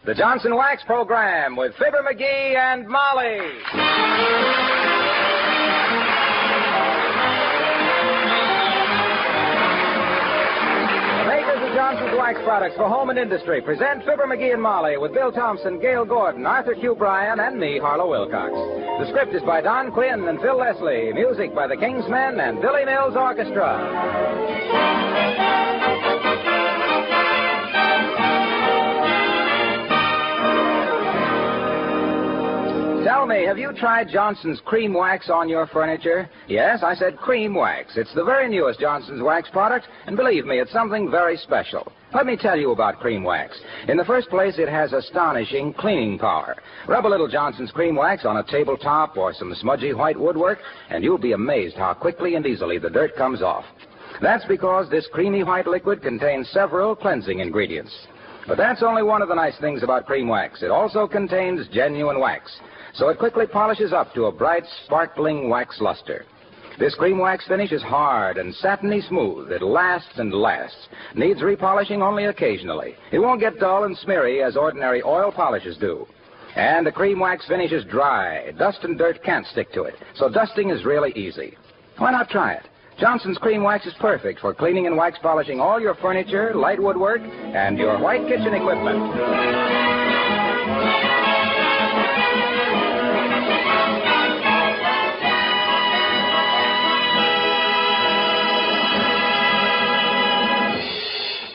The Johnson Wax Program with Fibber, McGee, and Molly. The makers of Johnson's Wax Products for home and industry present Fibber, McGee, and Molly with Bill Thompson, Gail Gordon, Arthur Q. Bryan, and me, Harlow Wilcox. The script is by Don Quinn and Phil Leslie. Music by the King's Men and Billy Mills Orchestra. Tell me, have you tried Johnson's Cream Wax on your furniture? Yes, I said Cream Wax. It's the very newest Johnson's Wax product, and believe me, it's something very special. Let me tell you about Cream Wax. In the first place, it has astonishing cleaning power. Rub a little Johnson's Cream Wax on a tabletop or some smudgy white woodwork, and you'll be amazed how quickly and easily the dirt comes off. That's because this creamy white liquid contains several cleansing ingredients. But that's only one of the nice things about Cream Wax. It also contains genuine wax, so it quickly polishes up to a bright, sparkling wax luster. This Cream Wax finish is hard and satiny smooth. It lasts and lasts. Needs repolishing only occasionally. It won't get dull and smeary as ordinary oil polishes do. And the Cream Wax finish is dry. Dust and dirt can't stick to it, so dusting is really easy. Why not try it? Johnson's Cream Wax is perfect for cleaning and wax polishing all your furniture, light woodwork, and your white kitchen equipment.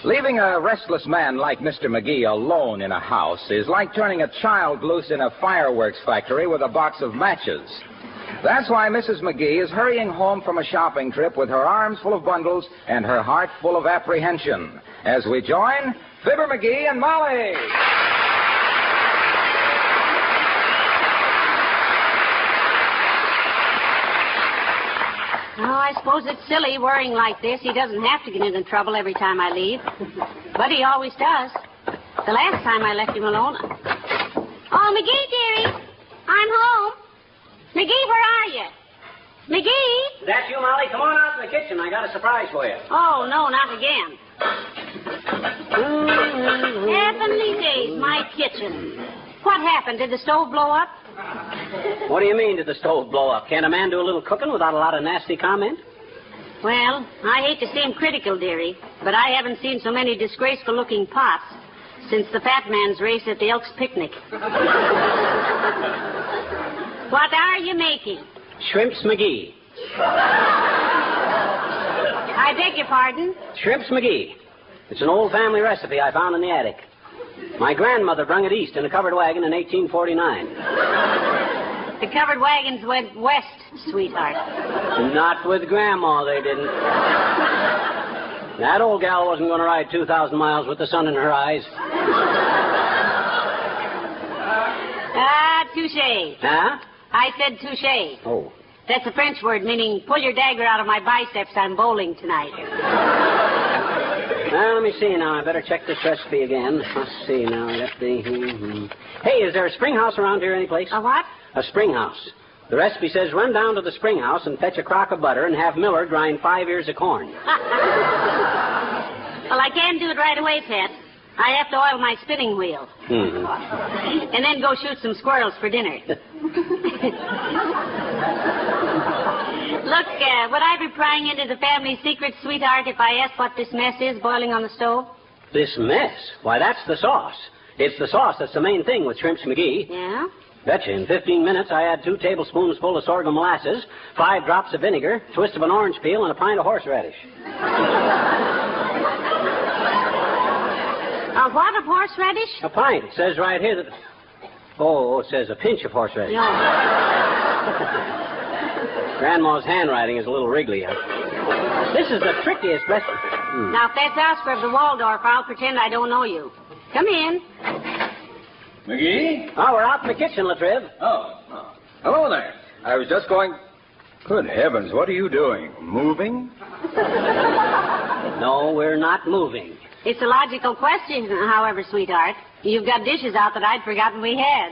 Leaving a restless man like Mr. McGee alone in a house is like turning a child loose in a fireworks factory with a box of matches. That's why Mrs. McGee is hurrying home from a shopping trip with her arms full of bundles and her heart full of apprehension. As we join Fibber, McGee, and Molly. Oh, I suppose it's silly worrying like this. He doesn't have to get into trouble every time I leave. But he always does. The last time I left him alone... Oh, McGee, dearie, I'm home. McGee, where are you? McGee? That's you, Molly? Come on out to the kitchen. I got a surprise for you. Oh, no, not again. Heavenly days, my kitchen. What happened? Did the stove blow up? What do you mean, did the stove blow up? Can't a man do a little cooking without a lot of nasty comment? Well, I hate to seem critical, dearie, but I haven't seen so many disgraceful-looking pots since the fat man's race at the Elks picnic. What are you making? Shrimps McGee. I beg your pardon? Shrimps McGee. It's an old family recipe I found in the attic. My grandmother brung it east in a covered wagon in 1849. The covered wagons went west, sweetheart. Not with Grandma, they didn't. That old gal wasn't going to ride 2,000 miles with the sun in her eyes. Ah, touche. Huh? I said touche. Oh. That's a French word meaning pull your dagger out of my biceps. I'm bowling tonight. Well, let me see now. I better check this recipe again. Let's see now. Hey, is there a spring house around here anyplace? A what? A spring house. The recipe says run down to the spring house and fetch a crock of butter and have Miller grind 5 ears of corn. Well, I can't do it right away, Pet. I have to oil my spinning wheel. Mm-hmm. And then go shoot some squirrels for dinner. Look, would I be prying into the family secret, sweetheart, if I asked what this mess is boiling on the stove? This mess? Why, that's the sauce. It's the sauce that's the main thing with Shrimps McGee. Yeah? Betcha. In 15 minutes, I add 2 tablespoons full of sorghum molasses, 5 drops of vinegar, a twist of an orange peel, and a pint of horseradish. A what of horseradish? A pint. It says right here that... Oh, it says a pinch of horseradish. No. Grandma's handwriting is a little wriggly. This is the trickiest recipe. Now, if that's Oscar of the Waldorf, I'll pretend I don't know you. Come in. McGee? Oh, we're out in the kitchen, Latriv. Oh. Hello there. I was just going... Good heavens, what are you doing? Moving? No, we're not moving. It's a logical question, however, sweetheart. You've got dishes out that I'd forgotten we had.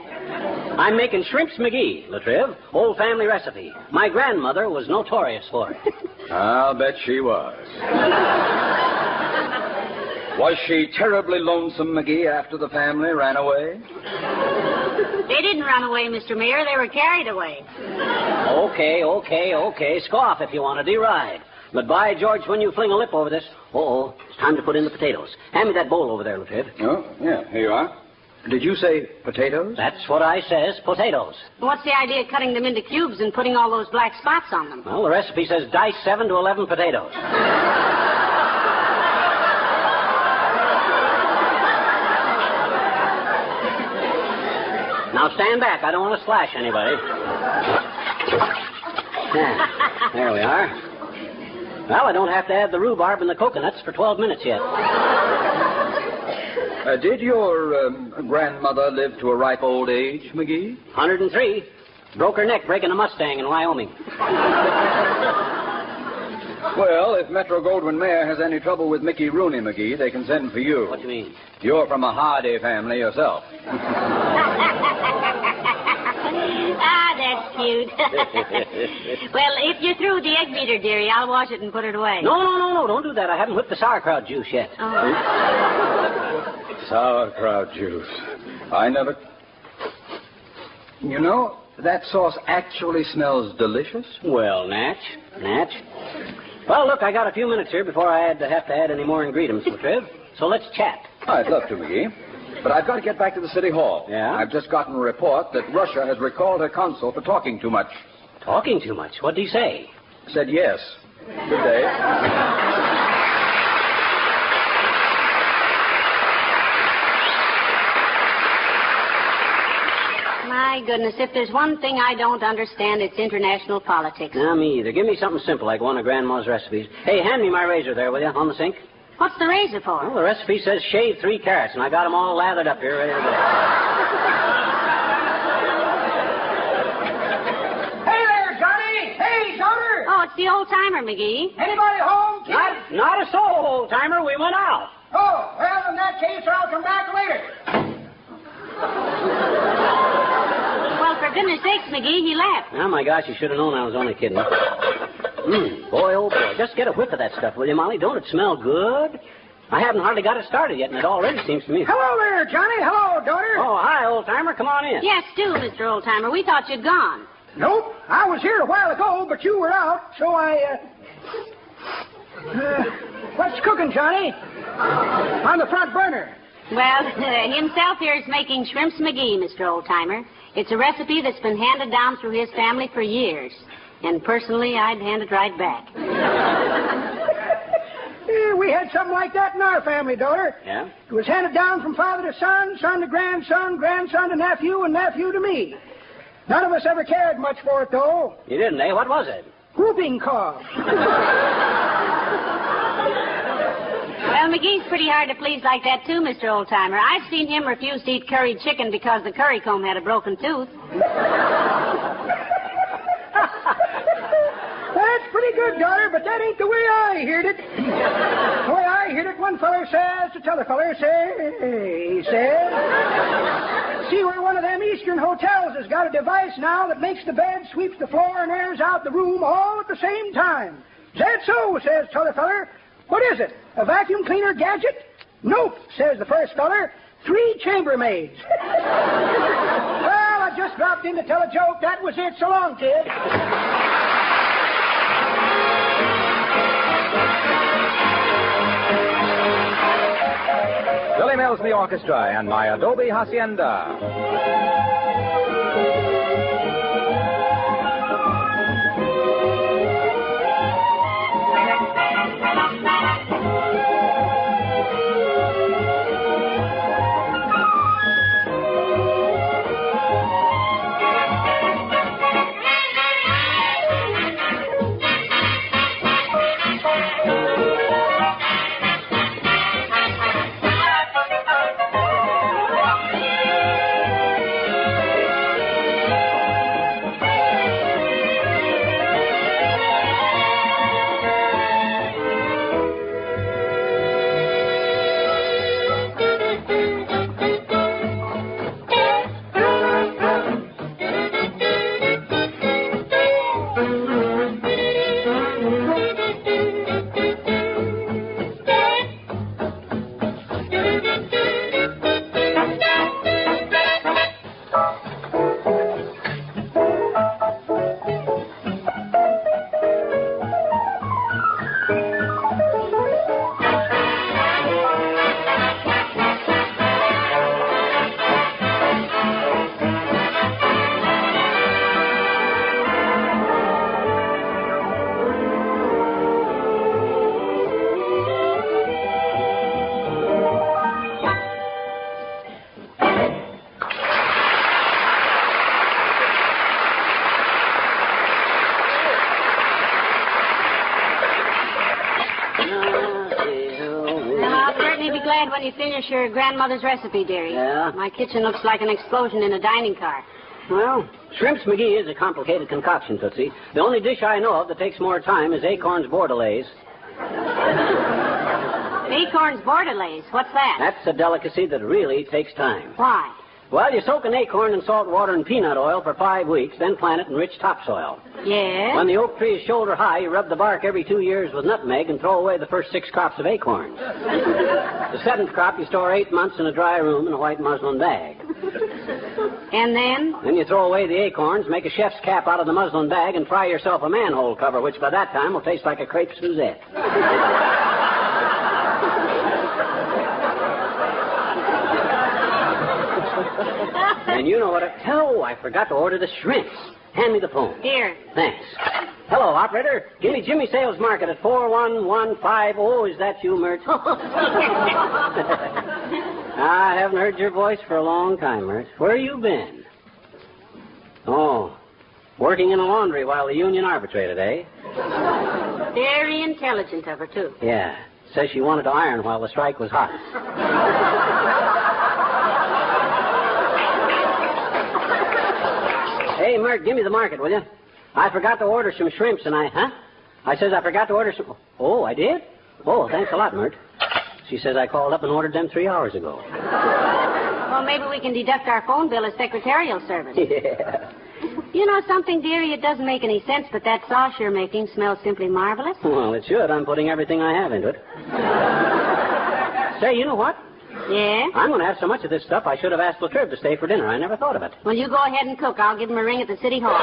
I'm making Shrimps McGee, Latriv. Old family recipe. My grandmother was notorious for it. I'll bet she was. Was she terribly lonesome, McGee, after the family ran away? They didn't run away, Mr. Mayor. They were carried away. Okay. Scoff if you want to deride. But by George, when you fling a lip over this... it's time to put in the potatoes. Hand me that bowl over there, Latriv. Oh, yeah, here you are. Did you say potatoes? That's what I says, potatoes. What's the idea of cutting them into cubes and putting all those black spots on them? Well, the recipe says dice 7 to 11 potatoes. Now stand back. I don't want to splash anybody. There we are. Well, I don't have to add the rhubarb and the coconuts for 12 minutes yet. Did your grandmother live to a ripe old age, McGee? 103. Broke her neck breaking a Mustang in Wyoming. Well, if Metro-Goldwyn-Mayer has any trouble with Mickey Rooney, McGee, they can send for you. What do you mean? You're from a Hardy family yourself. That's cute. Well, if you're through with the egg beater, dearie, I'll wash it and put it away. No. Don't do that. I haven't whipped the sauerkraut juice yet. Oh. Sauerkraut juice. I never... You know, that sauce actually smells delicious. Well, Natch. Well, look, I got a few minutes here before I have to add any more ingredients, Latriv. So let's chat. I'd love to, McGee. But I've got to get back to the city hall. Yeah? I've just gotten a report that Russia has recalled her consul for talking too much. Talking too much? What'd he say? Said yes. Good day. My goodness, if there's one thing I don't understand, it's international politics. No, me either. Give me something simple like one of Grandma's recipes. Hey, hand me my razor there, will you, on the sink? What's the razor for? Well, the recipe says shave 3 carrots, and I got them all lathered up here ready to go. Hey there, Johnny! Hey, daughter! Oh, it's the old-timer, McGee. Anybody home, kid? Not a soul, old-timer. We went out. Oh, well, in that case, I'll come back later. Well, for goodness sakes, McGee, he left. Oh, my gosh, you should have known I was only kidding. Boy, oh, boy. Just get a whiff of that stuff, will you, Molly? Don't it smell good? I haven't hardly got it started yet, and it already seems to me... Hello there, Johnny. Hello, daughter. Oh, hi, old-timer. Come on in. Yes, do, Mr. Old-timer. We thought you'd gone. Nope. I was here a while ago, but you were out, so I, what's cooking, Johnny? On the front burner. Well, himself here is making shrimps McGee, Mr. Old-timer. It's a recipe that's been handed down through his family for years. And personally, I'd hand it right back. We had something like that in our family, daughter. Yeah? It was handed down from father to son, son to grandson, grandson to nephew, and nephew to me. None of us ever cared much for it, though. You didn't, eh? What was it? Whooping cough. Well, McGee's pretty hard to please like that, too, Mr. Old-timer. I've seen him refuse to eat curried chicken because the curry comb had a broken tooth. That's pretty good, daughter, but that ain't the way I heard it. The way I heard it, one feller says to t'other feller, he says, see where one of them Eastern hotels has got a device now that makes the bed, sweeps the floor, and airs out the room all at the same time. Is that so, says t'other feller. What is it, a vacuum cleaner gadget? Nope, says the first feller. 3 chambermaids. Well, I just dropped in to tell a joke. That was it. So long, kid. Billy Mills and the orchestra and My Adobe Hacienda. you finish your grandmother's recipe, dearie. Yeah? My kitchen looks like an explosion in a dining car. Well, Shrimps McGee is a complicated concoction, Tootsie. The only dish I know of that takes more time is acorns bordelaise. Acorns bordelaise. What's that? That's a delicacy that really takes time. Why? Well, you soak an acorn in salt water and peanut oil for 5 weeks, then plant it in rich topsoil. Yes? When the oak tree is shoulder high, you rub the bark every 2 years with nutmeg and throw away the first 6 crops of acorns. The 7th crop you store 8 months in a dry room in a white muslin bag. And then? Then you throw away the acorns, make a chef's cap out of the muslin bag, and fry yourself a manhole cover, which by that time will taste like a crepe Suzette. And you know what? Oh, I forgot to order the shrimps. Hand me the phone. Here. Thanks. Hello, operator. Give me Jimmy Sales Market at 41150. Oh, is that you, Mert? I haven't heard your voice for a long time, Mert. Where you been? Oh, working in a laundry while the union arbitrated, eh? Very intelligent of her, too. Yeah. Says she wanted to iron while the strike was hot. Hey, Mert, give me the market, will you? I forgot to order some shrimps, and I says I forgot to order some... Oh, I did? Oh, thanks a lot, Mert. She says I called up and ordered them 3 hours ago. Well, maybe we can deduct our phone bill as secretarial service. Yeah. You know something, dearie? It doesn't make any sense, but that sauce you're making smells simply marvelous. Well, it should. I'm putting everything I have into it. Say, you know what? Yeah? I'm going to have so much of this stuff, I should have asked Latriv to stay for dinner. I never thought of it. Well, you go ahead and cook. I'll give him a ring at the city hall.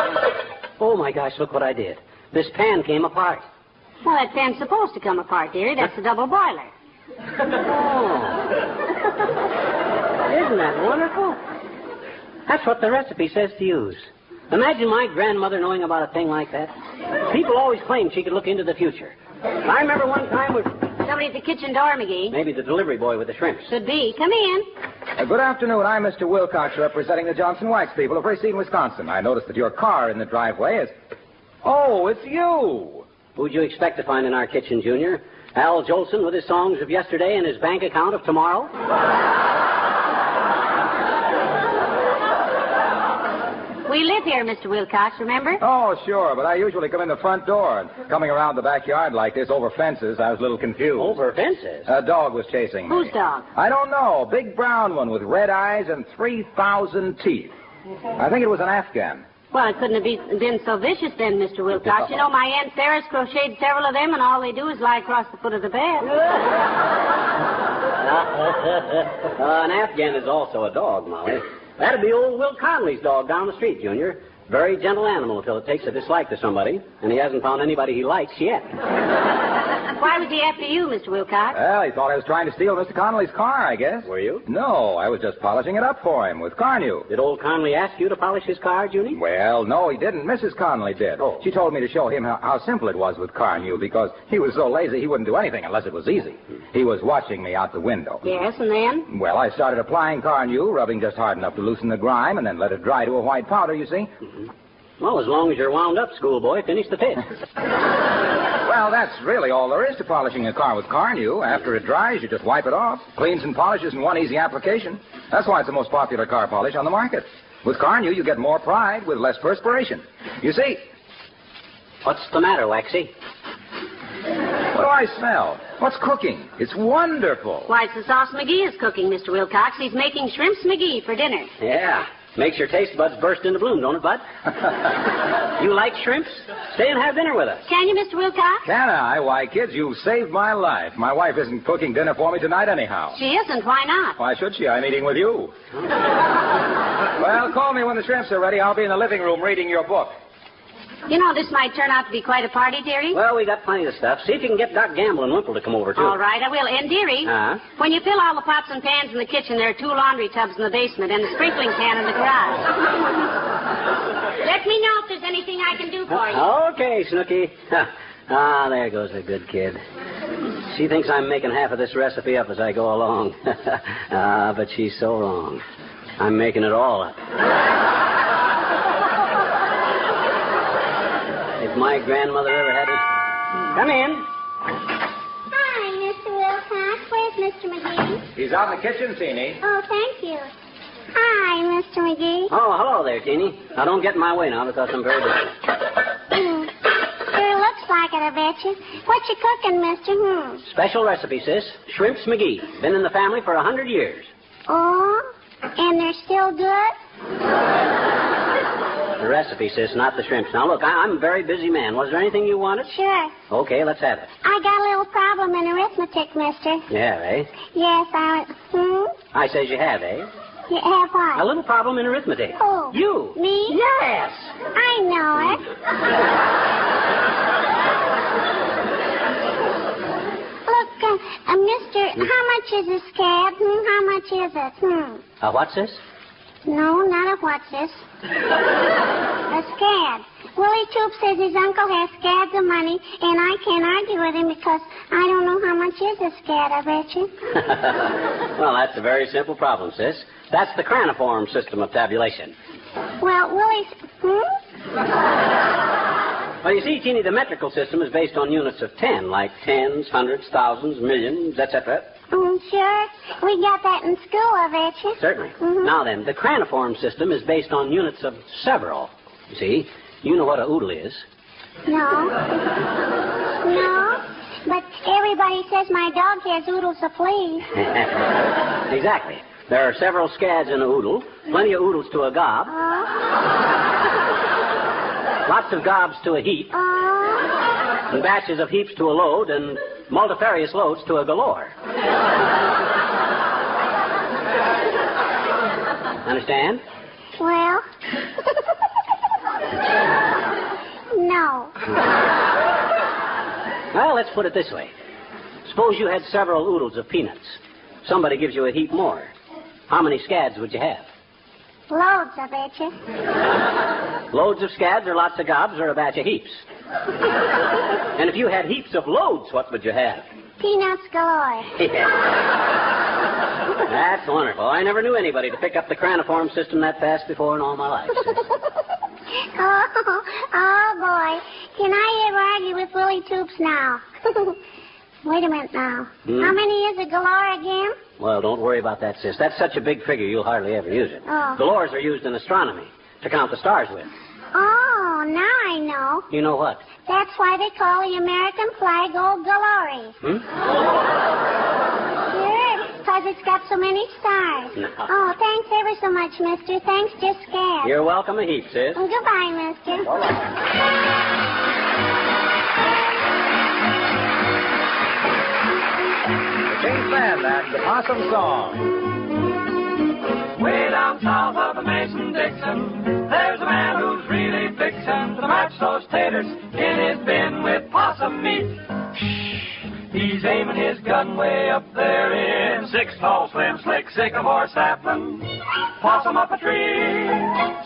Oh, my gosh, look what I did. This pan came apart. Well, that pan's supposed to come apart, dearie. That's the double boiler. Oh. Isn't that wonderful? That's what the recipe says to use. Imagine my grandmother knowing about a thing like that. People always claimed she could look into the future. I remember one time with... Somebody at the kitchen door, McGee. Maybe the delivery boy with the shrimps. Could be. Come in. Good afternoon. I'm Mr. Wilcox, representing the Johnson Wax people of Racine, Wisconsin. I noticed that your car in the driveway is... Oh, it's you. Who'd you expect to find in our kitchen, Junior? Al Jolson with his songs of yesterday and his bank account of tomorrow? We live here, Mr. Wilcox, remember? Oh, sure, but I usually come in the front door. And coming around the backyard like this, over fences, I was a little confused. Over fences? A dog was chasing me. Whose dog? I don't know. A big brown one with red eyes and 3,000 teeth. I think it was an Afghan. Well, it couldn't have been so vicious then, Mr. Wilcox. You know, my Aunt Sarah's crocheted several of them, and all they do is lie across the foot of the bed. An Afghan is also a dog, Molly. That'd be old Will Conley's dog down the street, Junior. Very gentle animal until it takes a dislike to somebody, and he hasn't found anybody he likes yet. Why was he after you, Mr. Wilcox? Well, he thought I was trying to steal Mr. Connolly's car, I guess. Were you? No, I was just polishing it up for him with car new. Did old Conley ask you to polish his car, Junie? Well, no, he didn't. Mrs. Connolly did. Oh. She told me to show him how simple it was with car new because he was so lazy he wouldn't do anything unless it was easy. He was watching me out the window. Yes, and then? Well, I started applying car new, rubbing just hard enough to loosen the grime, and then let it dry to a white powder, you see. Mm-hmm. Well, as long as you're wound up, schoolboy, finish the pitch. Well, that's really all there is to polishing a car with car new. After it dries, you just wipe it off. Cleans and polishes in one easy application. That's why it's the most popular car polish on the market. With car new, you get more pride with less perspiration. You see... What's the matter, Waxy? What do I smell? What's cooking? It's wonderful. Why, it's the sauce McGee is cooking, Mr. Wilcox. He's making shrimps McGee for dinner. Yeah. Makes your taste buds burst into bloom, don't it, Bud? You like shrimps? Stay and have dinner with us. Can you, Mr. Wilcox? Can I? Why, kids, you've saved my life. My wife isn't cooking dinner for me tonight anyhow. She isn't. Why not? Why should she? I'm eating with you. Well, call me when the shrimps are ready. I'll be in the living room reading your book. You know, this might turn out to be quite a party, dearie. Well, we got plenty of stuff. See if you can get Doc Gamble and Wimple to come over, too. All right, I will. And, dearie, when you fill all the pots and pans in the kitchen, there are 2 laundry tubs in the basement and a sprinkling can in the garage. Let me know if there's anything I can do for you. Okay, Snooky. There goes a good kid. She thinks I'm making half of this recipe up as I go along. But she's so wrong. I'm making it all up. If my grandmother ever had it... Come in. Hi, Mr. Wilcox. Where's Mr. McGee? He's out in the kitchen, Teeny. Oh, thank you. Hi, Mr. McGee. Oh, hello there, Teeny. Now, don't get in my way now because I'm very busy. Sure looks like it, I bet you. What you cooking, mister? Special recipe, sis. Shrimps McGee. Been in the family for 100 years. Oh, and they're still good? The recipe, sis, not the shrimps. Now, look, I'm a very busy man. Was there anything you wanted? Sure. Okay, let's have it. I got a little problem in arithmetic, mister. Yeah, eh? Yes, I says you have, eh? You have what? A little problem in arithmetic. Oh. You? Me? Yes. I know it. Look, mister, how much is a scab? How much is it? What's this? No, not a what's this. A scab. Willie Troop says his uncle has scabs of money, and I can't argue with him because I don't know how much is a scab, I bet you. Well, that's a very simple problem, sis. That's the craniform system of tabulation. Well, Willie's... Well, you see, Teeny, the metrical system is based on units of 10, like tens, hundreds, thousands, millions, etc. Sure. We got that in school, I bet you. Certainly. Now then, the craniform system is based on units of several. You see, you know what a oodle is. No. No. But everybody says my dog has oodles of fleas. Exactly. There are several scads in a oodle, plenty of oodles to a gob, lots of gobs to a heap, and batches of heaps to a load, and multifarious loads to a galore. Understand? Well... No. Well, let's put it this way. Suppose you had several oodles of peanuts. Somebody gives you a heap more. How many scads would you have? Loads, I bet you. Loads of scads or lots of gobs or a batch of heaps? And if you had heaps of loads, what would you have? Peanuts galore. That's wonderful. I never knew anybody to pick up the craniform system that fast before in all my life. Oh, boy. Can I ever argue with Willie Toops now? Wait a minute now. How many is a galore again? Well, don't worry about that, sis. That's such a big figure you'll hardly ever use it. Oh. Galores are used in astronomy to count the stars with. Oh, now I know. You know what? That's why they call the American flag old galore. Sure, because it's got so many stars. No. Oh, thanks ever so much, mister. Thanks, just scared. You're welcome a heap, sis. Goodbye, mister. King's Band and the Possum Song. Way down south of the Mason-Dixon, there's a man who's really fixin' to match those taters in his bin with possum meat. He's aiming his gun way up there in 6 tall, slim, slick sycamore sapling. Possum up a tree,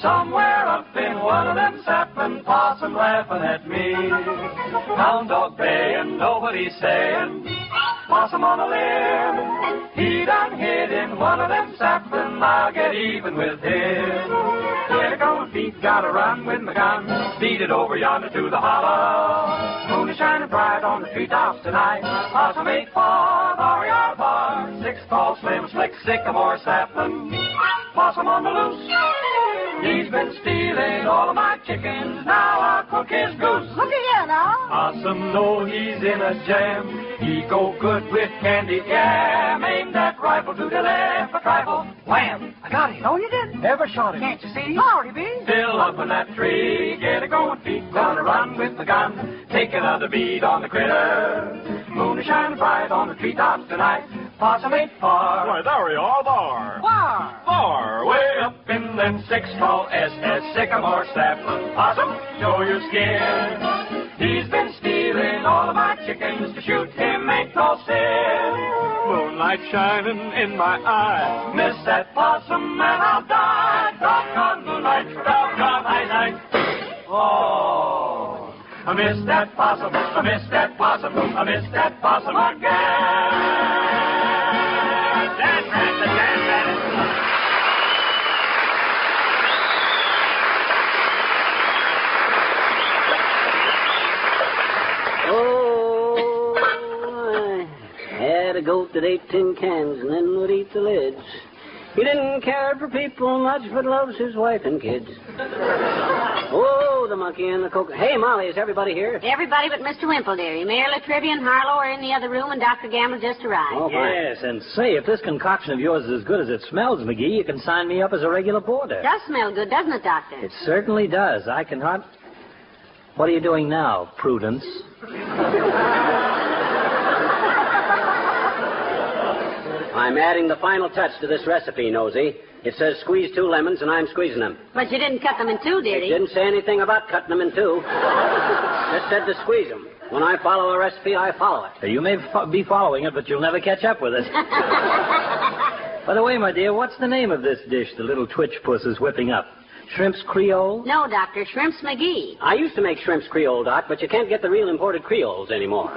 somewhere up in one of them sapling. Possum laughing at me. Hound dog baying, nobody's saying. Possum on a limb, he done hid in one of them sapling. I'll get even with him. Get a going feet, gotta run with my gun. Beat it over yonder to the hollow. Moon is shining bright on the treetops tonight. Possum ain't far, bar yard bar. 6 tall, slim, slick sycamore sapling. Possum on the loose. He's been stealing all of my chickens. Now I'll cook his goose. Look at here now. Possum know he's in a jam. He go good with candy jam. Aim that rifle to the left, a trifle. Wham! I got him. No, you didn't. Never shot him. Can't you see? Lordy be. Still up in that tree. Get a going feet. Gonna run with the gun. Take another beat on the critter. Moon is shining bright on the treetops tonight. Possum ain't far. Why, there we are, there. Why? Far way up in them 6 tall SS sycamore sapling. Possum, show your skin. He's been stealing all of my chickens. To shoot him ain't no sin. Moonlight shining in my eye. Miss that possum and I'll die. Doggone moonlight, doggone eyesight. Oh, I miss that possum, I miss that possum, I miss that possum again. That's right, the dance. Oh, I had a goat busted 8 tin cans and then would eat the lids. He didn't care for people much, but loves his wife and kids. Oh, the monkey and the cocoa. Hey, Molly, is everybody here? Everybody but Mr. Wimple, dearie. Mayor Latrivia and Harlow are in the other room, and Dr. Gamble just arrived. Oh, fine. Yes, and say, if this concoction of yours is as good as it smells, McGee, you can sign me up as a regular boarder. It does smell good, doesn't it, Doctor? It certainly does. I can hardly... What are you doing now, Prudence? I'm adding the final touch to this recipe, Nosy. It says squeeze 2 lemons, and I'm squeezing them. But you didn't cut them in two, It dearie. didn't say anything about cutting them in 2. Just said to squeeze them. When I follow a recipe, I follow it. You may be following it, but you'll never catch up with it. By the way, my dear, what's the name of this dish the little twitch puss is whipping up? Shrimps Creole? No, Doctor, Shrimps McGee. I used to make shrimps Creole, Doc, but you can't get the real imported Creoles anymore.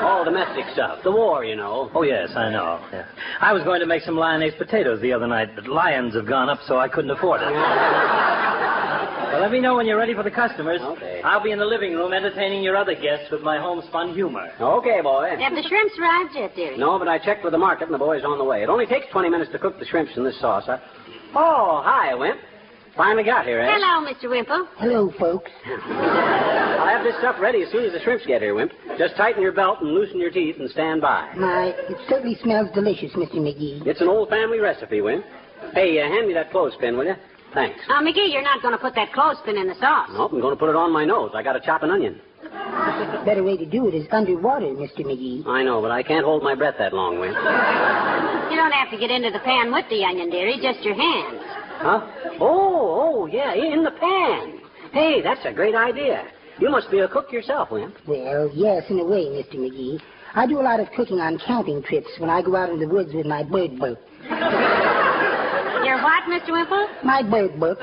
All domestic stuff. The war, you know. Oh, yes, I know. Yeah. I was going to make some lyonnaise potatoes the other night, but lions have gone up, so I couldn't afford it. Well, let me know when you're ready for the customers. Okay. I'll be in the living room entertaining your other guests with my homespun humor. Okay, boy. Have the shrimps arrived yet, dearie? No, but I checked with the market, and the boy's on the way. It only takes 20 minutes to cook the shrimps in this sauce. Oh, hi, Wimp. Finally got here, eh? Hello, Mr. Wimple. Hello, folks. I'll have this stuff ready as soon as the shrimps get here, Wimp. Just tighten your belt and loosen your teeth and stand by. My, it certainly smells delicious, Mr. McGee. It's an old family recipe, Wimp. Hey, hand me that clothespin, will you? Thanks. Now, McGee, you're not going to put that clothespin in the sauce. Nope, I'm going to put it on my nose. I got to chop an onion. The better way to do it is underwater, Mr. McGee. I know, but I can't hold my breath that long, Wimp. You don't have to get into the pan with the onion, dearie, just your hands. Huh? Oh, yeah, in the pan. Hey, that's a great idea. You must be a cook yourself, Wimp. Well, yes, in a way, Mr. McGee. I do a lot of cooking on camping trips when I go out in the woods with my bird book. Your what, Mr. Wimple? My bird book.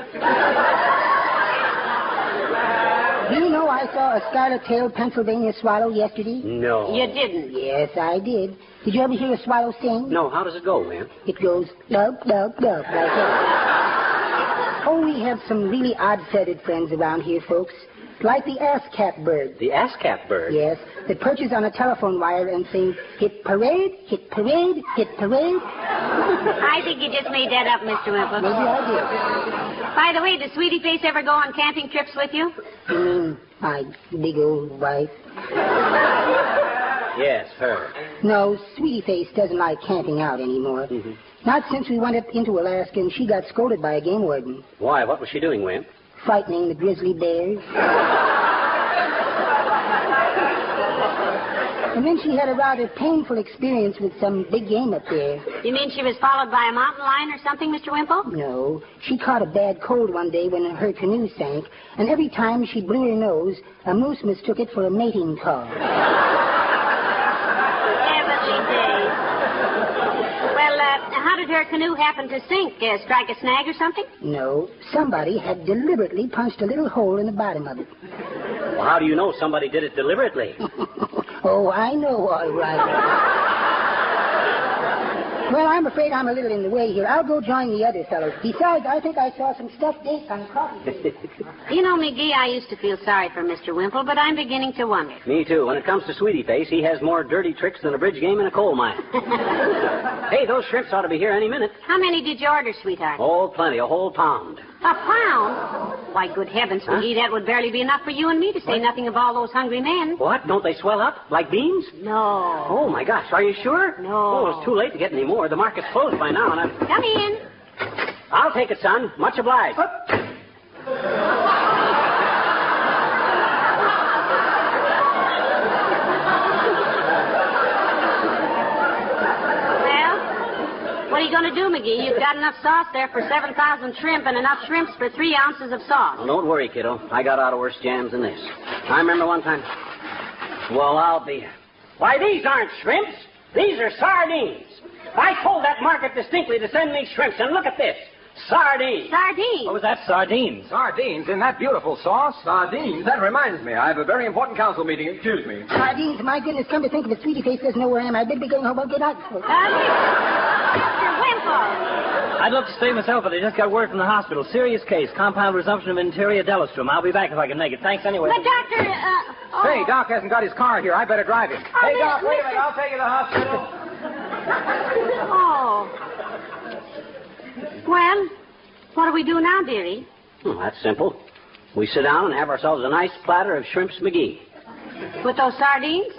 Do you know I saw a scarlet-tailed Pennsylvania swallow yesterday? No. You didn't. Yes, I did. Did you ever hear a swallow sing? No, how does it go, Wimp? It goes, dub, dub, dub, like that. Oh, we have some really odd-feathered friends around here, folks. Like the ass-cap bird. The ass-cap bird? Yes, that perches on a telephone wire and sings, hit parade, hit parade, hit parade. I think you just made that up, Mr. Wimple. Maybe I By the way, does Sweetie Face ever go on camping trips with you? did. You mean my big old wife? Yes, her. No, Sweetie Face doesn't like camping out anymore. Mm-hmm. Not since we went up into Alaska and she got scolded by a game warden. Why? What was she doing, Wimp? Frightening the grizzly bears. And then she had a rather painful experience with some big game up there. You mean she was followed by a mountain lion or something, Mr. Wimple? No, she caught a bad cold one day when her canoe sank, and every time she blew her nose, a moose mistook it for a mating call. Heavenly days. Well, how did her canoe happen to sink? Strike a snag or something? No, somebody had deliberately punched a little hole in the bottom of it. Well, how do you know somebody did it deliberately? Oh, I know all right. Well, I'm afraid I'm a little in the way here. I'll go join the other fellows. Besides, I think I saw some stuffed dates on coffee. You know, McGee, I used to feel sorry for Mr. Wimple, but I'm beginning to wonder. Me too. When it comes to Sweetie Face, he has more dirty tricks than a bridge game in a coal mine. Hey, those shrimps ought to be here any minute. How many did you order, sweetheart? Oh, plenty. A whole pound. A pound? Why, good heavens, McGee, that would barely be enough for you and me, to say nothing of all those hungry men. What? Don't they swell up like beans? No. Oh, my gosh. Are you sure? No. Oh, it's too late to get any more. The market's closed by now, and Come in. I'll take it, son. Much obliged. What are you going to do, McGee? You've got enough sauce there for 7,000 shrimp and enough shrimps for 3 ounces of sauce. Well, don't worry, kiddo. I got out of worse jams than this. I remember one time... Well, I'll be... Why, these aren't shrimps. These are sardines. I told that market distinctly to send me shrimps, and look at this. Sardines. Sardines? What was that? Sardines? Sardines in that beautiful sauce? Sardines? That reminds me. I have a very important council meeting. Excuse me. Sardines, my goodness, come to think of it, Sweetie Face doesn't know where I am. I better be going home. Good night. Mr. Wimple. I'd love to stay myself, but I just got word from the hospital. Serious case. Compound resumption of interior delostrum. I'll be back if I can make it. Thanks anyway. But, Doctor, Hey, Doc hasn't got his car here. I better drive him. Oh, Hey, Miss- Doc, wait a Mr. minute. I'll take you to the hospital. Oh. Well, what do we do now, dearie? Well, that's simple. We sit down and have ourselves a nice platter of shrimps McGee. With those sardines?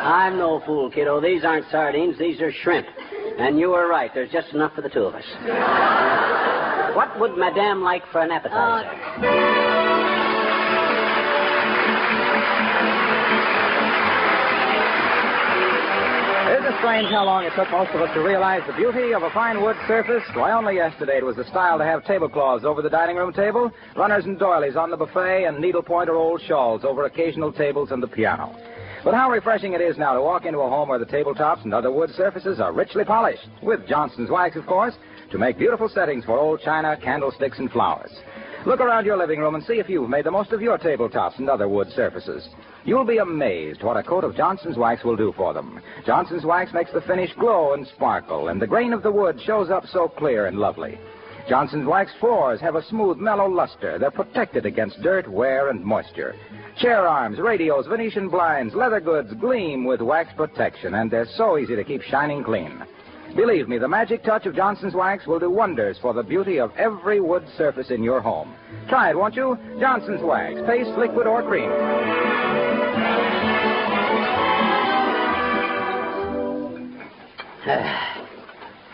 I'm no fool, kiddo. These aren't sardines. These are shrimp. And you were right. There's just enough for the two of us. What would Madame like for an appetizer? Isn't it strange how long it took most of us to realize the beauty of a fine wood surface? Why, only yesterday it was the style to have tablecloths over the dining room table, runners and doilies on the buffet, and needlepoint or old shawls over occasional tables and the piano. But how refreshing it is now to walk into a home where the tabletops and other wood surfaces are richly polished, with Johnson's wax, of course, to make beautiful settings for old china, candlesticks, and flowers. Look around your living room and see if you've made the most of your tabletops and other wood surfaces. You'll be amazed what a coat of Johnson's wax will do for them. Johnson's wax makes the finish glow and sparkle, and the grain of the wood shows up so clear and lovely. Johnson's wax floors have a smooth, mellow luster. They're protected against dirt, wear, and moisture. Chair arms, radios, Venetian blinds, leather goods gleam with wax protection, and they're so easy to keep shining clean. Believe me, the magic touch of Johnson's wax will do wonders for the beauty of every wood surface in your home. Try it, won't you? Johnson's wax, paste, liquid, or cream.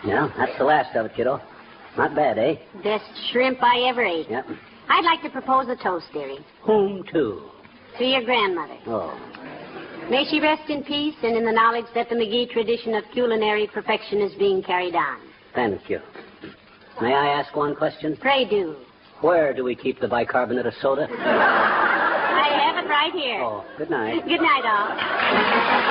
Yeah, that's the last of it, kiddo. Not bad, eh? Best shrimp I ever ate. Yep. I'd like to propose a toast, dearie. Whom to? To your grandmother. Oh. May she rest in peace and in the knowledge that the McGee tradition of culinary perfection is being carried on. Thank you. May I ask one question? Pray do. Where do we keep the bicarbonate of soda? I have it right here. Oh, good night. Good night, all.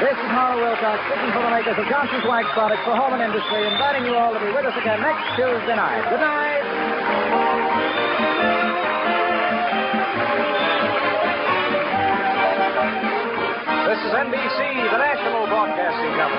This is Harlow Wilcox, speaking for the makers of Johnson's Wax products for home and industry, inviting you all to be with us again next Tuesday night. Good night. This is NBC, the national broadcasting company.